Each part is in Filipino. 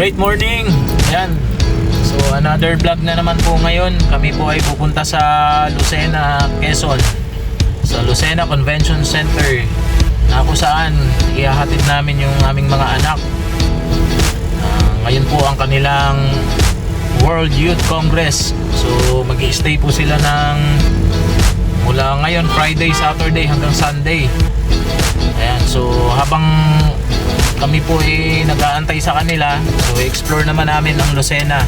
Great morning! Yan. So another vlog na naman po ngayon. Kami po ay pupunta sa Lucena, Quezon. Sa Lucena Convention Center, na kung saan ihahatid namin yung aming mga anak. Ngayon po ang kanilang World Youth Congress. So mag-i-stay po sila ng mula ngayon Friday, Saturday hanggang Sunday. Ayan, so habang kami po ay nag-aantay sa kanila, so explore naman namin ang Lucena.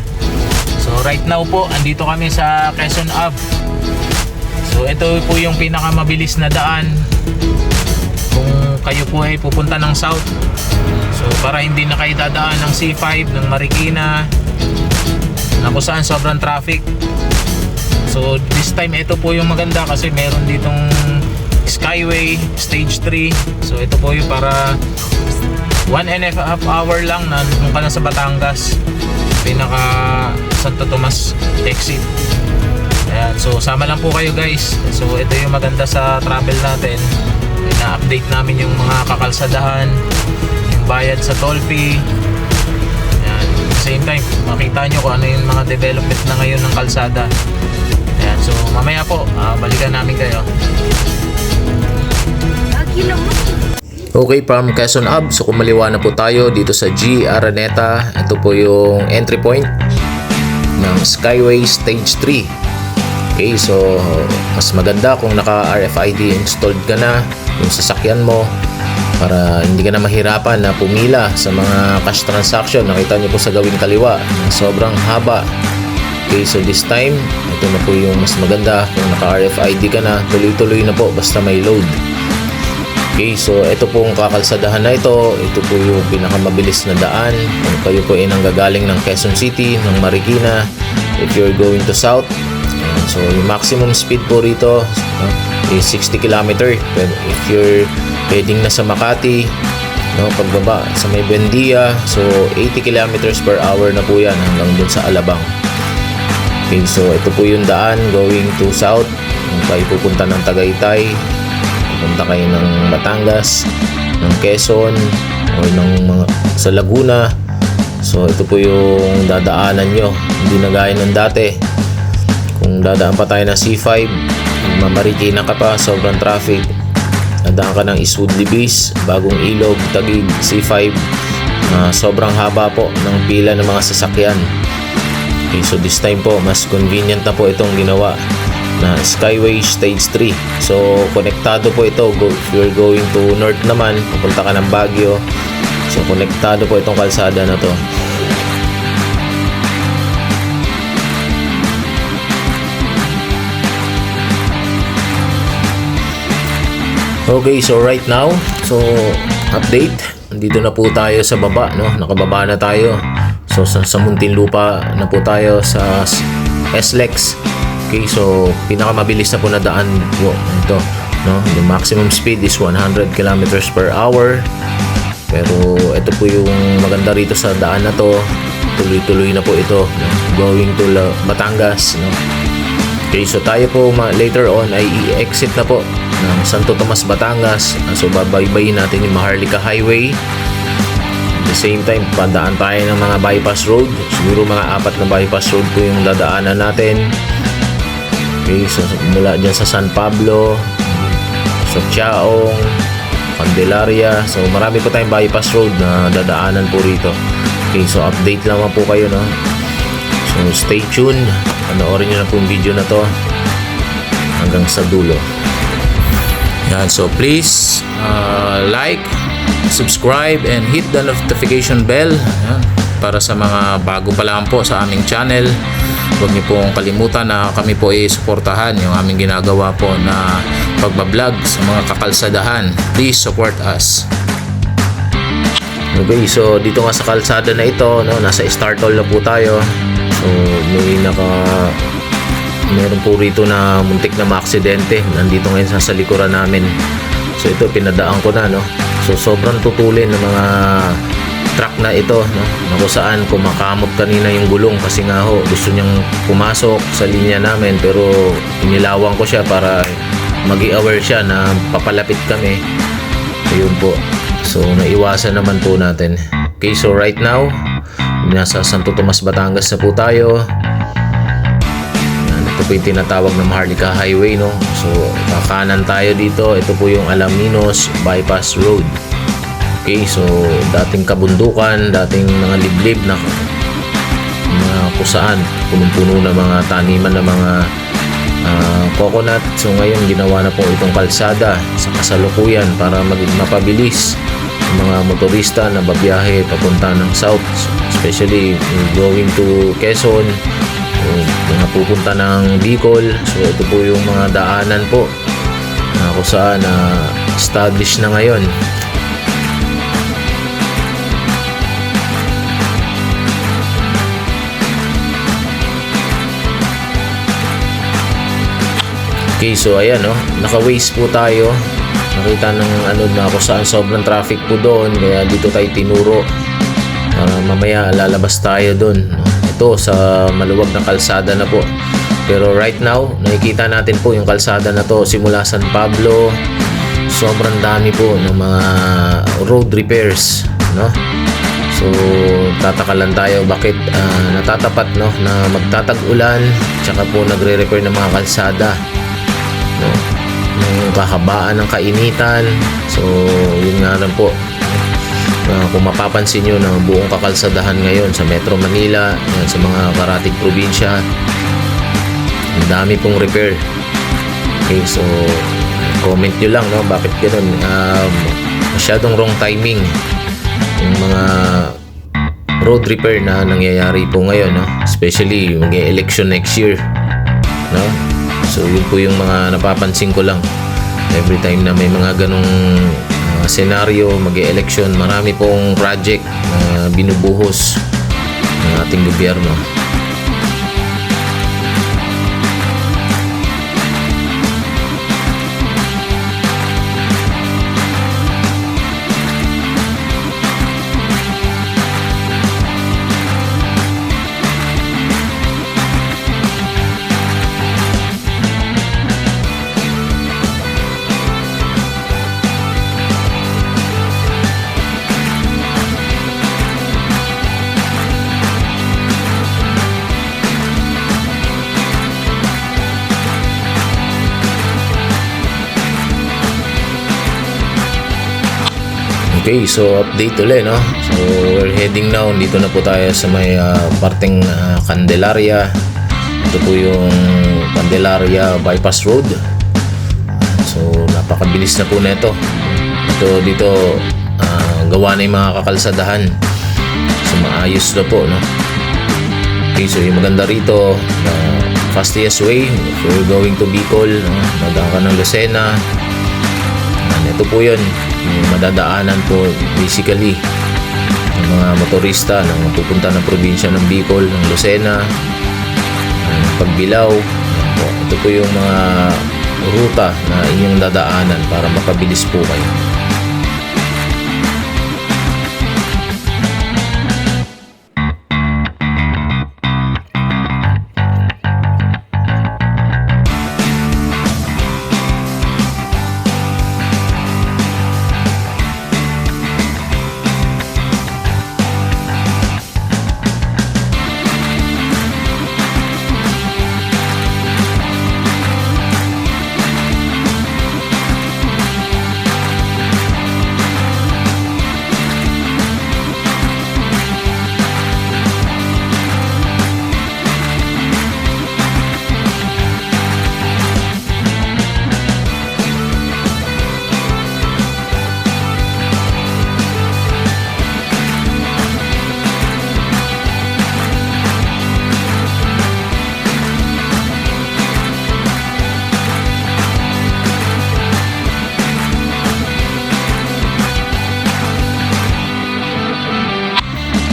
So right now po, andito kami sa Quezon Ave. So ito po yung pinakamabilis na daan kung kayo po ay pupunta ng South. So para hindi na kayo dadaan ng C5, ng Marikina, na kung saan sobrang traffic. So this time ito po yung maganda kasi meron ditong Skyway Stage 3. So ito po yung para 1.5 hour lang na nung ka na sa Batangas, pinaka Santo Tomas exit. Ayan, so sama lang po kayo guys. So ito yung maganda sa travel natin, ina-update namin yung mga kakalsadahan, yung bayad sa toll fee. Ayan, at the same time makita nyo kung ano yung mga development na ngayon ng kalsada. Ayan, so mamaya po balikan namin kayo. Okay, from Quezon Ave, so kumaliwa na po tayo dito sa G. Araneta. Ito po yung entry point ng Skyway Stage 3. Okay, so mas maganda kung naka RFID installed ka na yung sasakyan mo para hindi ka na mahirapan na pumila sa mga cash transaction. Nakita niyo po sa gawing kaliwa, sobrang haba. Okay, so this time, ito na po yung mas maganda kung naka RFID ka na, tuloy-tuloy na po basta may load. Okay, so ito pong kakalsadahan na ito po yung pinakamabilis na daan kung kayo po ay nanggagaling ng Quezon City, ng Marikina, if you're going to South. So yung maximum speed po rito is 60 km. If you're heading na sa Makati, pagbaba sa may Buendia, so 80 km per hour na po yan hanggang dun sa Alabang. Okay, so ito po yung daan going to South. Kung kayo pupunta ng Tagaytay, punta kayo ng Batangas, ng Quezon, o sa Laguna. So ito po yung dadaanan nyo, hindi na gaya ng dati. Kung dadaan pa tayo ng C5, Marikina ka pa, sobrang traffic. Dadaan ka ng Eastwood Libis, Bagong Ilog, Taguig, C5, sobrang haba po ng pila ng mga sasakyan. Okay, so this time po mas convenient na po itong ginawa na Skyway Stage 3. So konektado po ito if you're going to north naman, pupunta ka ng Baguio. So konektado po itong kalsada na to. Okay, so right now, so update, dito na po tayo sa baba, nakababa na tayo. So sa Muntinlupa na po tayo sa SLEX. Okay, so pinakamabilis na po na daan po ito, yung maximum speed is 100 km per hour. Pero ito po yung maganda rito sa daan na to, tuloy-tuloy na po ito, going to Batangas, Okay, so tayo po later on ay i-exit na po ng Santo Tomas, Batangas. So babaybayin natin yung Maharlika Highway. At the same time, padaan tayo ng mga bypass road. Siguro mga 4 na bypass road po yung dadaanan natin. Okay, so mula dyan sa San Pablo, sa Chaong, Candelaria. So marami po tayong bypass road na dadaanan po rito. Okay, so update naman po kayo, So stay tuned, panoorin nyo na po yung video na to hanggang sa dulo. Yan, so please like, subscribe, and hit the notification bell. Yan, para sa mga bago pa lang po sa aming channel. Huwag niyo pong kalimutan na kami po ay suportahan yung aming ginagawa po na pagbablog sa mga kakalsadahan. Please support us. Okay, so dito nga sa kalsada na ito, nasa Startol na po tayo. So meron po rito na muntik na maaksidente. Nandito ngayon sa likuran namin. So ito pinadaan ko na, So sobrang tutulin ng mga truck na ito, na kung saan kumakamot kanina yung gulong kasi nga gusto niyang pumasok sa linya namin, pero inilawang ko siya para magi-aware siya na papalapit kami. Ayun po. So naiwasan naman po natin. Okay, so right now nasa Santo Tomas, Batangas na po tayo. Yan, ito po yung tinatawag na Maharlika Highway, no? So kakanan tayo dito. Ito po yung Alaminos Bypass Road. Okay, so dating kabundukan, dating mga liblib na kung saan punong-puno na mga taniman na mga coconut. So ngayon ginawa na po itong kalsada sa kasalukuyan para mapabilis ang mga motorista na babiyahe papunta ng south, especially going to Quezon, mga pupunta ng Bicol. So ito po yung mga daanan po kung saan established na ngayon. Okay, so ayan, no, naka-waze po tayo. Nakita ng na kung saan sobrang traffic po doon, kaya dito tayo tinuro para mamaya lalabas tayo doon, no? Ito sa maluwag na kalsada na po, pero right now nakikita natin po yung kalsada na to simula San Pablo. Sobrang dami po ng mga road repairs, no? So tataka lang tayo bakit natatapat, no, na magtatag-ulan tsaka po nagre-repair ng mga kalsada, no? Yung kahabaan ng kainitan. So yun nga rin po, kung mapapansin nyo ng buong kakalsadahan ngayon sa Metro Manila, yan, sa mga karatig probinsya, ang dami pong repair. Okay, so comment nyo lang, no, bakit ganun. Masyadong wrong timing yung mga road repair na nangyayari po ngayon, no? Especially mag-election next year, no? So yun po yung mga napapansin ko lang every time na may mga ganong senaryo, mag-election. Marami pong project na binubuhos ng ating gobyerno. Okay, so update ulit, no? So we're heading now. Dito na po tayo sa may parteng Candelaria. Ito po yung Candelaria Bypass Road. So napakabilis na po nito. Ito dito gawa na yung mga kakalsadahan. So maayos na po, no? Okay, so yung maganda rito, fastest way if you're going to Bicol, no? Nadaan ka ng Lucena. Ito po yun, yung madadaanan po basically ng mga motorista na pupunta ng probinsya ng Bicol, ng Lucena, ng Pagbilao. Ito po yung mga ruta na inyong dadaanan para makabilis po kayo.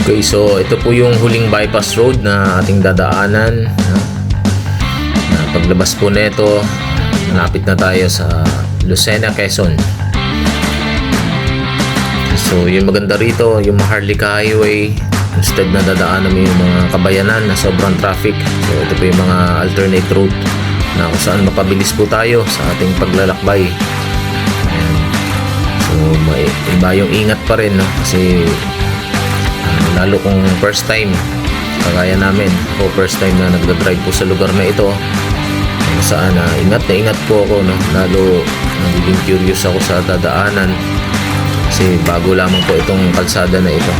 Okay, so ito po yung huling bypass road na ating dadaanan. Paglabas po nito, malapit na tayo sa Lucena, Quezon. So yung maganda rito, yung Maharlika Highway, instead na dadaanan mo yung mga kabayanan na sobrang traffic. So ito po yung mga alternate route na kung saan mapabilis po tayo sa ating paglalakbay. Ayan. So may iba yung ingat pa rin, no? Kasi lalo kung first time, kagaya namin. Ako first time na nagda-drive po sa lugar na ito, kung saan ingat na ingat po ako, no? Lalo nagiging curious ako sa dadaanan kasi bago lamang po itong kalsada na ito.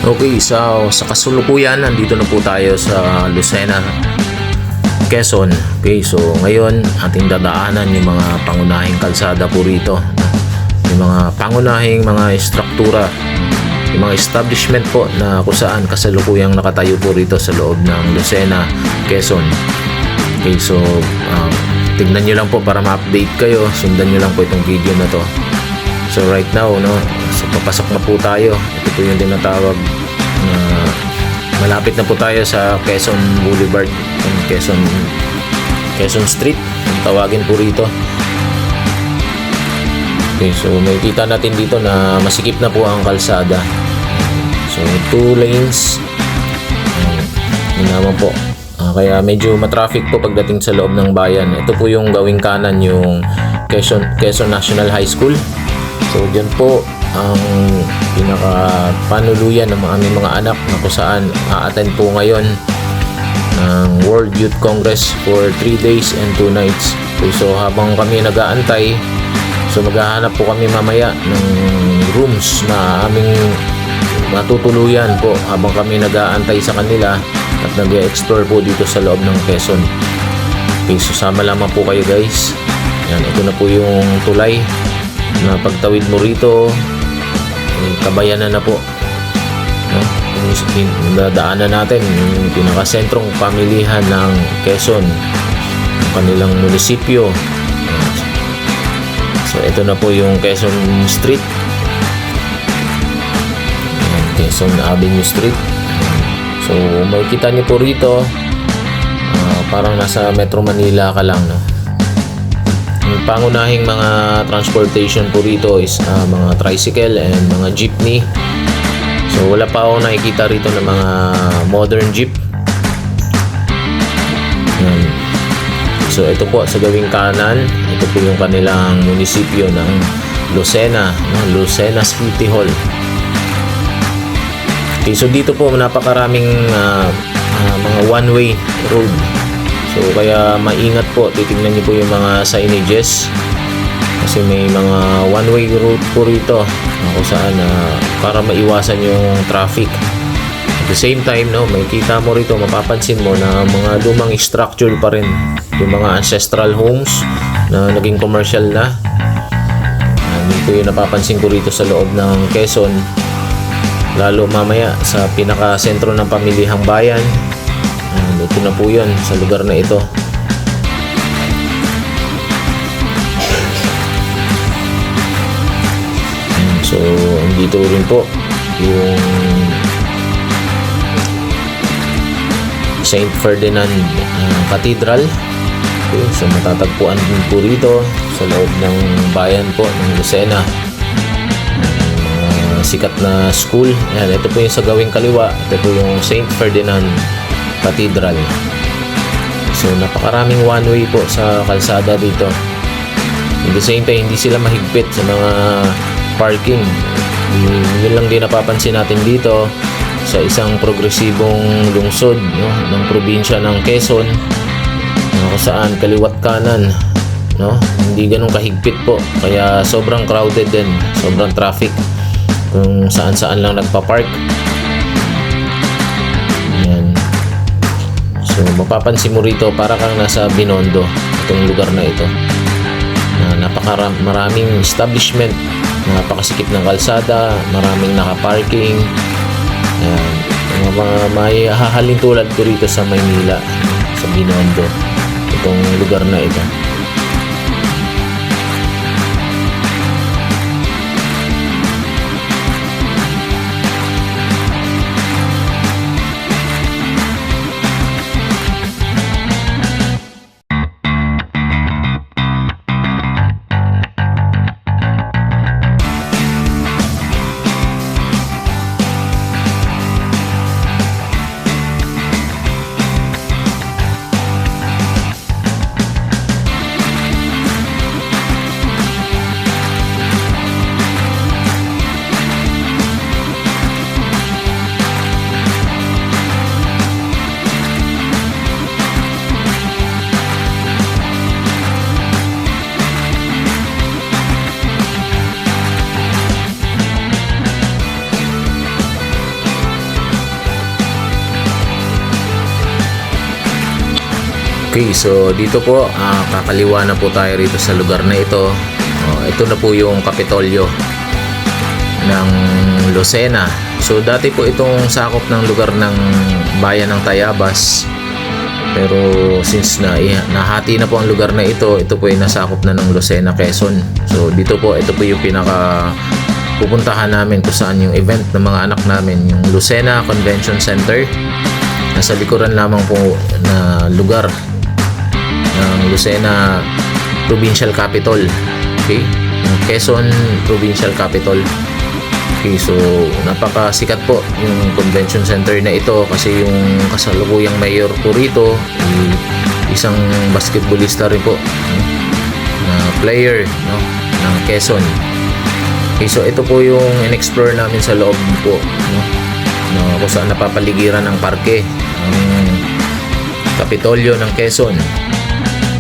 Okay, so sa kasulukuyan, nandito na po tayo sa Lucena, Quezon. Okay, so ngayon ating dadaanan yung mga pangunahing kalsada po rito, no? Yung mga pangunahing mga struktura, yung mga establishment po na kung saan kasalukuyang nakatayo po rito sa loob ng Lucena, Quezon. Okay, so tignan nyo lang po para ma-update kayo. Sundan nyo lang po itong video na to. So right now, no, so papasok na po tayo. Ito po yung tinatawag na malapit na po tayo sa Quezon Boulevard, Quezon Street ang tawagin po rito. Okay, so makikita natin dito na masikip na po ang kalsada. So 2 lanes yun naman po. Kaya medyo matraffic po pagdating sa loob ng bayan. Ito po yung gawing kanan, yung Quezon National High School. So dyan po ang pinaka-panuluyan ng aming mga anak na kung saan a-attend po ngayon ng World Youth Congress for 3 days and 2 nights. So habang kami nag-aantay, so maghahanap po kami mamaya ng rooms na aming matutuluyan po habang kami nag-aantay sa kanila at nag-explore po dito sa loob ng Quezon. Okay, so sama lamang po kayo guys. Yan, ito na po yung tulay na pagtawid mo rito, kabayanan na po, no? Yung dadaanan natin yung pinakasentrong pamilihan ng Quezon, yung kanilang munisipyo. So ito na po yung Quezon Street, Quezon Avenue Street. So makikita niyo po rito, parang nasa Metro Manila ka lang, no? Yung pangunahing mga transportation po rito is mga tricycle and mga jeepney. So wala pa ako nakikita rito ng mga modern jeep. So ito po sa gawing kanan, ito po yung kanilang munisipyo ng Lucena, no? Lucena City Hall. Okay, so dito po napakaraming mga one-way road. So kaya maingat po, titingnan niyo po yung mga signages kasi may mga one-way route po rito kung saan para maiwasan yung traffic. At the same time, no, makikita mo rito, mapapansin mo na mga lumang structure pa rin, yung mga ancestral homes na naging commercial na. Yun po yung napapansin ko rito sa loob ng Quezon, lalo mamaya sa pinaka-sentro ng pamilihang bayan. Ito na po yun sa lugar na ito. So dito rin po yung St. Ferdinand Cathedral. Okay, so matatagpuan din po rito sa loob ng bayan po ng Lucena. Sikat na school. Ayan, ito po yung sa gawing kaliwa. Ito po yung St. Ferdinand Cathedral. So napakaraming one-way po sa kalsada dito. At the same time, hindi sila mahigpit sa mga parking. Yun lang din napapansin natin dito sa isang progresibong lungsod, no, ng probinsya ng Quezon, kung saan kaliwat kanan, no, hindi ganun kahigpit po, kaya sobrang crowded din, sobrang traffic kung saan-saan lang nagpa-park. mapapansin mo rito para kang nasa Binondo, itong lugar na ito. Maraming establishment, napakasikip ng kalsada, maraming nakaparking. Ayan, may hahalin tulad ko rito sa Maynila, sa Binondo, itong lugar na ito. Okay, so dito po, kakaliwa na po tayo rito sa lugar na ito. Ito na po yung Kapitolyo ng Lucena. So dati po itong sakop ng lugar ng bayan ng Tayabas. Pero since nahati na po ang lugar na ito po ay nasakop na ng Lucena, Quezon. So dito po, ito po yung pinaka pupuntahan namin kung saan yung event ng mga anak namin, yung Lucena Convention Center. Nasa likuran lamang po na lugar ng Lucena Provincial Capital. Okay? Quezon Provincial Capital. Okay, so napakasikat po yung convention center na ito kasi yung kasalukuyang mayor po rito isang basketballista rin po, na player, no, ng Quezon. Okay, so ito po yung in-explore namin sa loob po, no, kung saan napapaligiran ng parke ang Kapitolyo ng Quezon.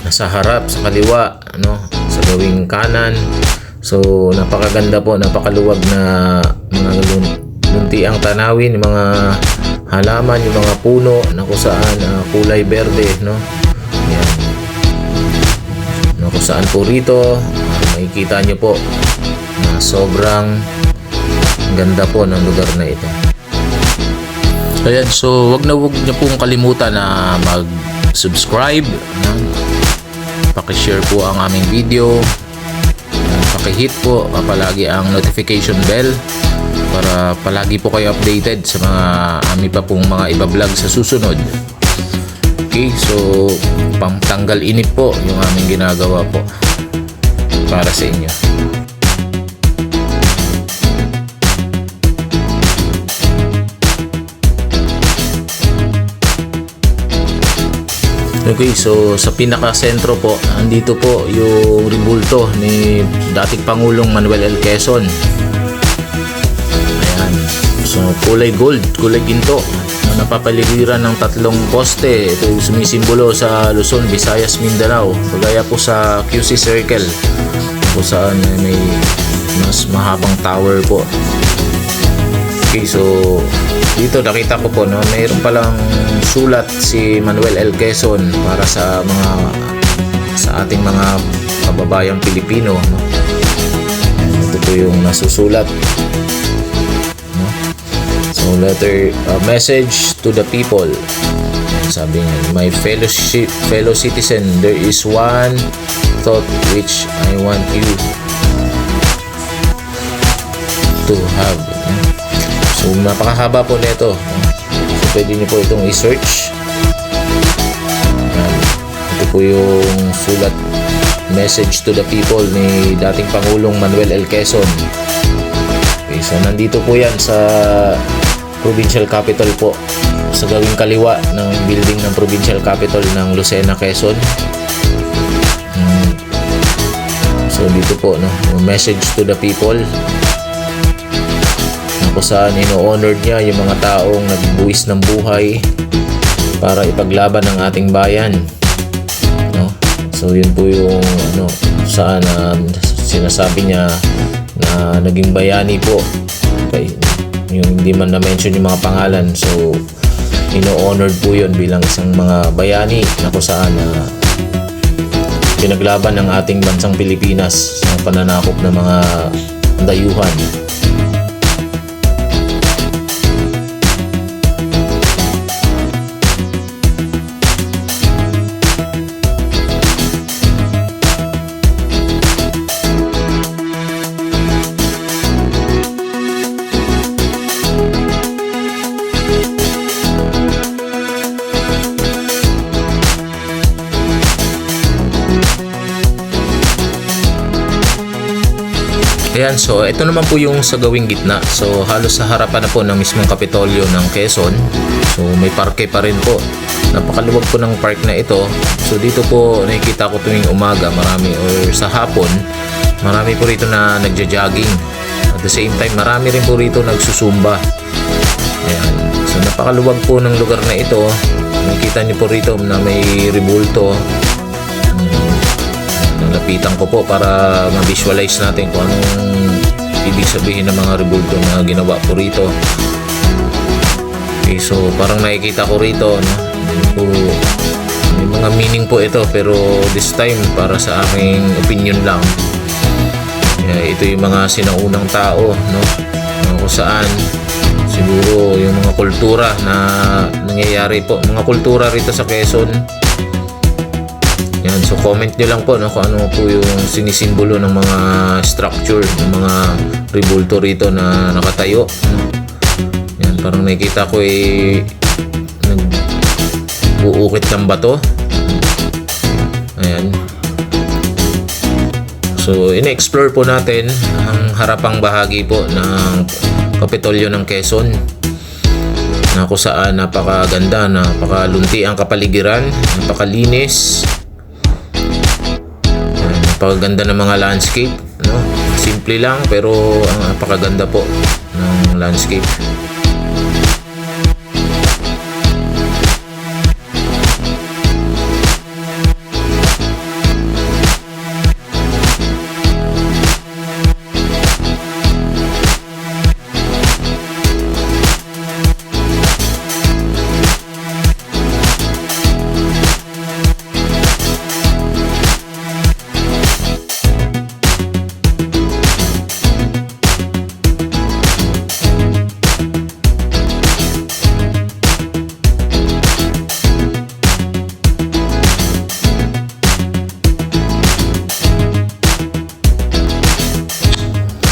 Sa harap, sa kaliwa, no, sa gawing kanan. So napakaganda po, napakaluwag na mga luntiang tanawin, yung mga halaman, yung mga puno na kung saan kulay berde, no. Yan. No, kung saan po rito makikita nyo po na sobrang ganda po ng lugar na ito. Ayan, so wag nyo pong kalimutan na mag-subscribe, no? Paki-share po ang aming video, paki-hit po palagi ang notification bell para palagi po kayo updated sa mga amin pa pong mga iba-vlog sa susunod. Okay, so pangtanggal init po yung aming ginagawa po para sa inyo. Okay, so sa pinaka-sentro po, andito po yung ribulto ni dating Pangulong Manuel L. Quezon. Ayan. So kulay gold, kulay ginto, na napapaligiran ng tatlong poste. Ito yung sumisimbolo sa Luzon, Visayas, Mindanao. Kagaya po sa QC Circle, kung saan may mas mahabang tower po. Okay, so dito nakita ko po, no, mayroon palang sulat si Manuel L. Quezon para sa ating mga kababayang Pilipino, no? Ito po yung nasusulat, no? So letter, message to the people. Sabi niya, my fellow citizen, there is one thought which I want you to have. So napakahaba po nito. So pwede niyo po itong i-search. Ito po yung sulat, message to the people ni dating Pangulong Manuel L. Quezon. Okay, so nandito po yan sa Provincial Capital po, sa gawing kaliwa ng building ng Provincial Capital ng Lucena, Quezon. So dito po, no, message to the people, kung saan ino-honor niya yung mga taong nagbuwis ng buhay para ipaglaban ang ating bayan, no? So yun po yung saan sinasabi niya na naging bayani po. Okay, yung hindi man na-mention yung mga pangalan. So ino-honored po yun bilang isang mga bayani na kung saan pinaglaban ng ating bansang Pilipinas sa pananakop ng mga dayuhan. Ayan, so ito naman po yung sa gawing gitna. So halos sa harapan na po ng mismong Kapitolyo ng Quezon. So may parke pa rin po. Napakaluwag po ng park na ito. So dito po nakikita ko tuwing umaga marami or sa hapon marami po rito na nagja-jogging. At the same time marami rin po rito nagsusumba. Ayan. So napakaluwag po ng lugar na ito. Nakikita niyo po rito na may rebulto. Nalapitan ko po para ma-visualize natin kung anong ibig sabihin ng mga rebulto na ginawa po rito. Okay, so parang nakikita ko rito, no? May mga meaning po ito, pero this time para sa aking opinion lang. Ito yung mga sinaunang tao, no? Kung saan siguro yung mga kultura na nangyayari po, mga kultura rito sa Quezon. Yan, so comment nyo lang po, no, kung ano po yung sinisimbolo ng mga structure, ng mga rebulto rito na nakatayo, no? Yan, parang nakikita ko nagbuukit ng bato. Ayan. So ine-explore po natin ang harapang bahagi po ng Kapitolyo ng Quezon, na kung saan napakaganda, napakalunti ang kapaligiran, napakalinis. Napakaganda ng mga landscape, no? Simple lang pero ang napakaganda po ng landscape.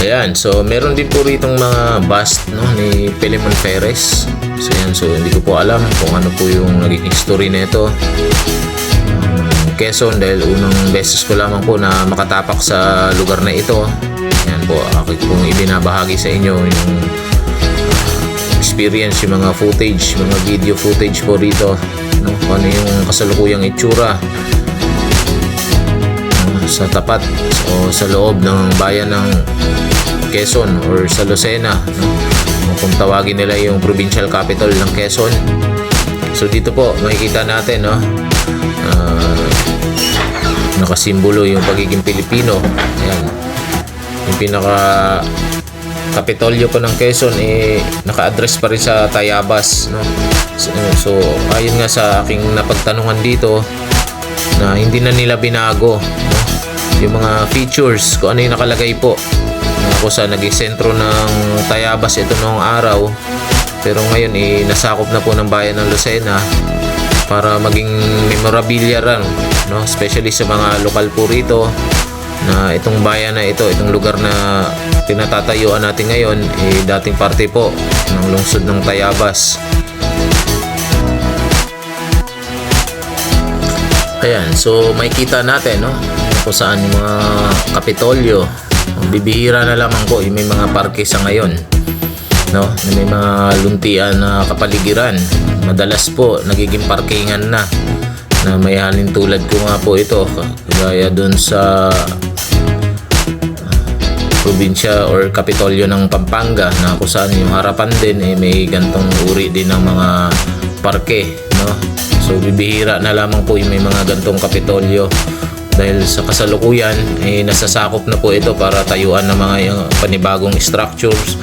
Ayan, so meron din po ritong mga bust, no, ni Pilimon Perez. So ayan, so hindi ko po alam kung ano po yung naging history nito. Quezon, dahil unang beses ko lamang po na makatapak sa lugar na ito. Ayan po, ako pong ibinabahagi sa inyo yung experience, yung mga footage, mga video footage po rito, no, kung ano yung kasalukuyang itsura sa tapat o sa loob ng bayan ng Quezon or sa Lucena, no? Kung tawagin nila yung provincial capital ng Quezon. So dito po makikita natin, no, nakasimbolo yung pagiging Pilipino. Ayan, yung pinaka Kapitolyo po ng Quezon naka-address pa rin sa Tayabas, no? So ayon nga sa aking napagtanungan dito na hindi na nila binago, no, yung mga features kung ano yung nakalagay po. Ako sa naging sentro ng Tayabas ito noong araw, pero ngayon nasakop na po ng bayan ng Lucena para maging memorabilia rin, no? Especially sa mga lokal po rito na itong bayan na ito, itong lugar na tinatatayuan natin ngayon dating parte po ng lungsod ng Tayabas. Ayan, so makikita natin, no, kung saan yung mga Kapitolyo. Bibihira na lamang po yung may mga parke sa ngayon, no, na may mga luntian na kapaligiran. Madalas po nagiging parkingan na may halin tulad ko nga po ito, kagaya dun sa probinsya or Kapitolyo ng Pampanga, na kung saan yung harapan din may gantong uri din ng mga parke, no. So bibihira na lamang po yung may mga gantong Kapitolyo, dahil sa kasalukuyan nasasakop na po ito para tayuan ng mga panibagong structures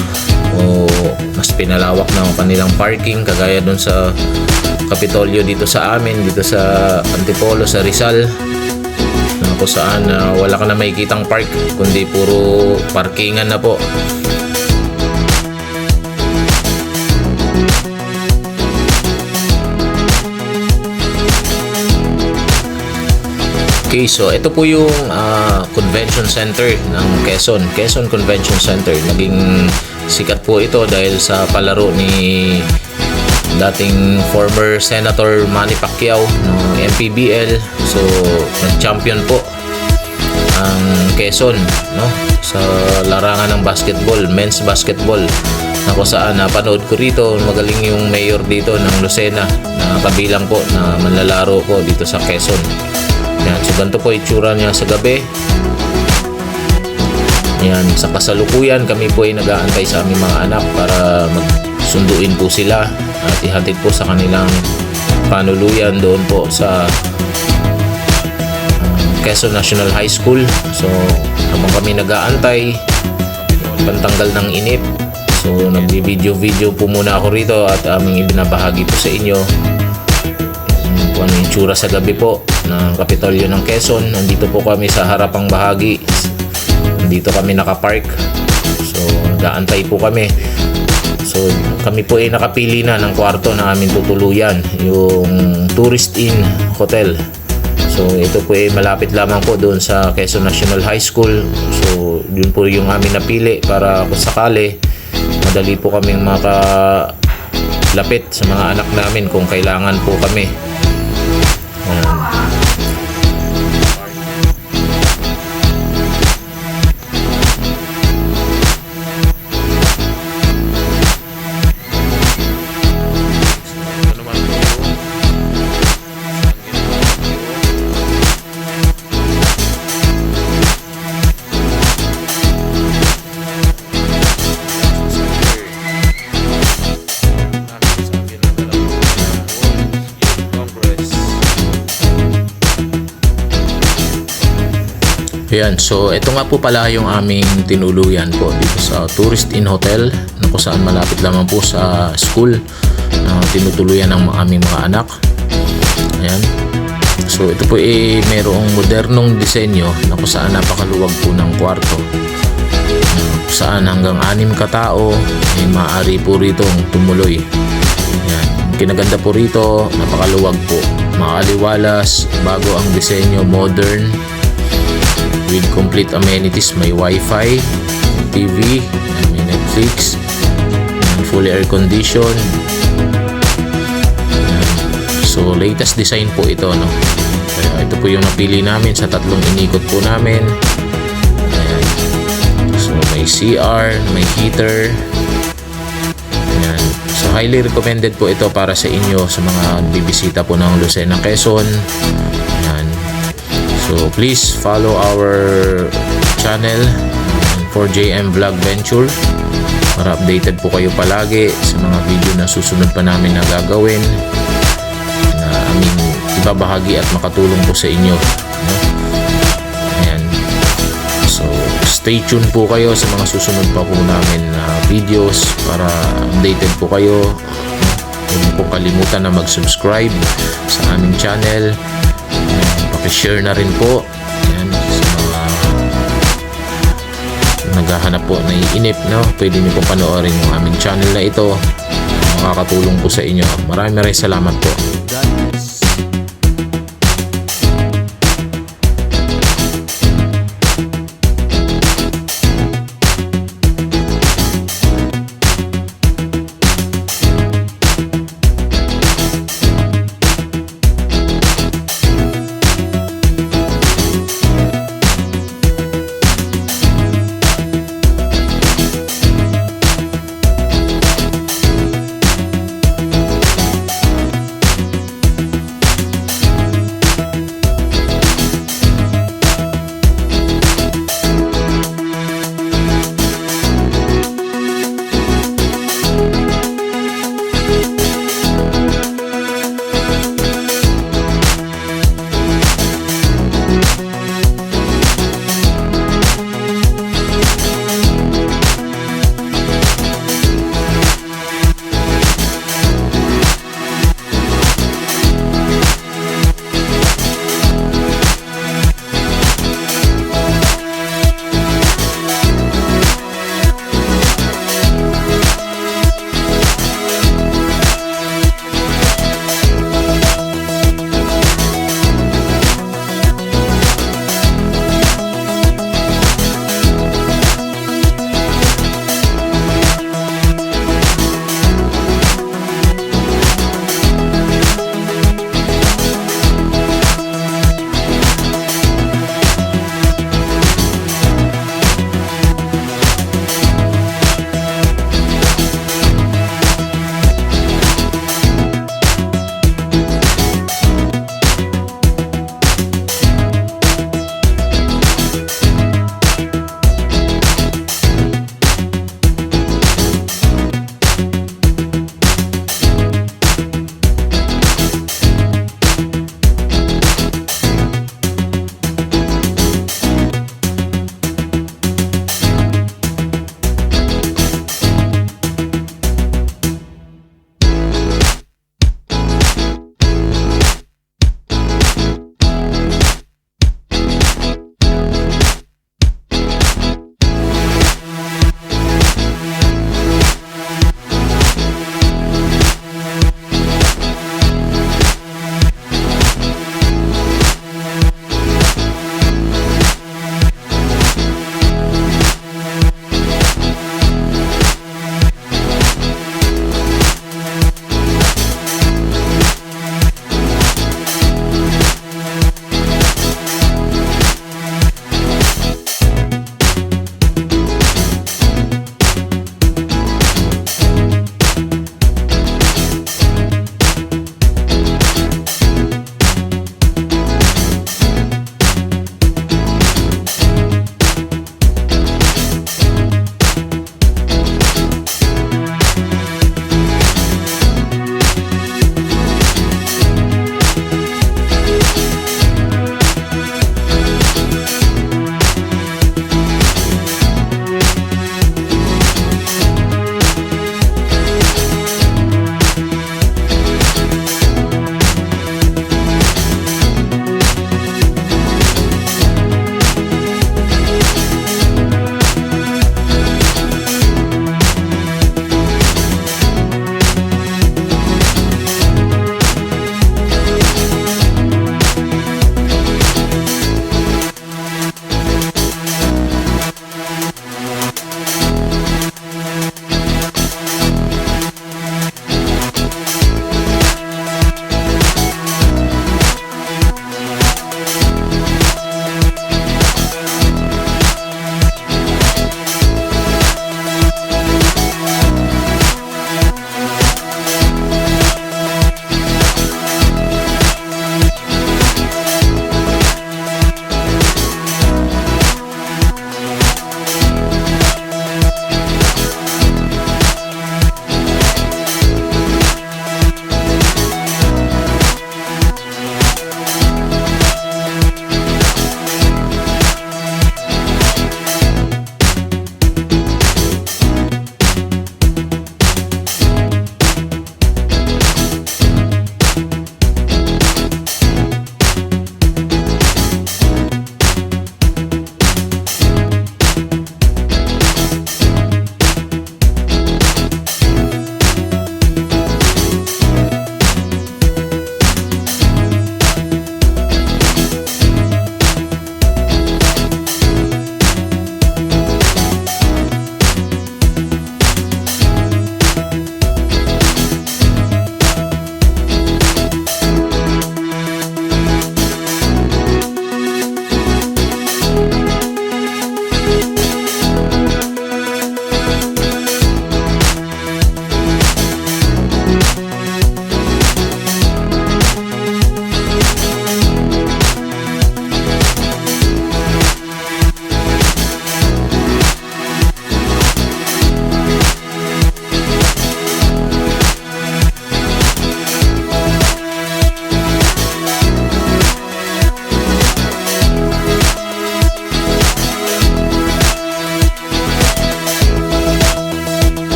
o mas pinalawak na ang kanilang parking kagaya doon sa Kapitolyo dito sa amin, dito sa Antipolo, sa Rizal, na kung saan wala ka na makikitang park kundi puro parkingan na po. Okay, so ito po yung convention center ng Quezon Convention Center. Naging sikat po ito dahil sa palaro ni dating former Senator Manny Pacquiao ng MPBL. So nag-champion po ang Quezon, no, sa larangan ng basketball, men's basketball, na kung saan napanood ko rito. Magaling yung mayor dito ng Lucena na kabilang po na manlalaro po dito sa Quezon. Yan, so ganito po itsura niya sa gabi. Yan, sa kasalukuyan kami po ay nag-aantay sa aming mga anak para magsunduin po sila at ihatid po sa kanilang panuluyan doon po sa Quezon National High School. So habang kami nag-aantay, pantanggal ng inip, so nagbi-video po muna ako rito at aming ibinabahagi po sa inyo kung ano yung tsura sa gabi po ng Kapitolyo ng Quezon. Nandito po kami sa harapang bahagi. Nandito kami nakapark. So nag-aantay po kami. So kami po ay nakapili na ng kwarto na aming tutuluyan, yung Tourist Inn Hotel. So ito po ay malapit lamang po doon sa Quezon National High School. So yun po yung aming napili para kung sakali madali po kaming makalapit sa mga anak namin kung kailangan po kami. Ayan, so ito nga po pala yung aming tinuluyan po dito sa Tourist Inn Hotel, na kung saan malapit lamang po sa school na tinutuluyan ng aming mga anak. Ayan. So ito po ay mayroong modernong disenyo na kung saan napakaluwag po ng kwarto. Kung saan hanggang 6 katao ay maaari po ritong tumuloy. Ayan. Kinaganda po rito, napakaluwag po. Maaliwalas, bago ang disenyo, modern, with complete amenities. May wifi, TV, may Netflix, fully air conditioned. So latest design po ito, no? Kaya ito po yung napili namin sa tatlong inikot po namin. Ayan. So may CR, may heater. Ayan. So highly recommended po ito para sa inyo sa mga bibisita po ng Lucena, Quezon. Ayan. So please follow our channel, 4JM Vlog Venture, para updated po kayo palagi sa mga video na susunod pa namin na gagawin, na aming ibabahagi at makatulong po sa inyo, no? Ayan. So stay tuned po kayo sa mga susunod pa po namin na videos para updated po kayo. Huwag niyo po kalimutan na mag-subscribe sa aming channel. Share na rin po. Ayan, sa mga naghahanap po na iinip, no? Pwede niyo po panoorin yung aming channel na ito. Makakatulong po sa inyo. Maraming salamat po.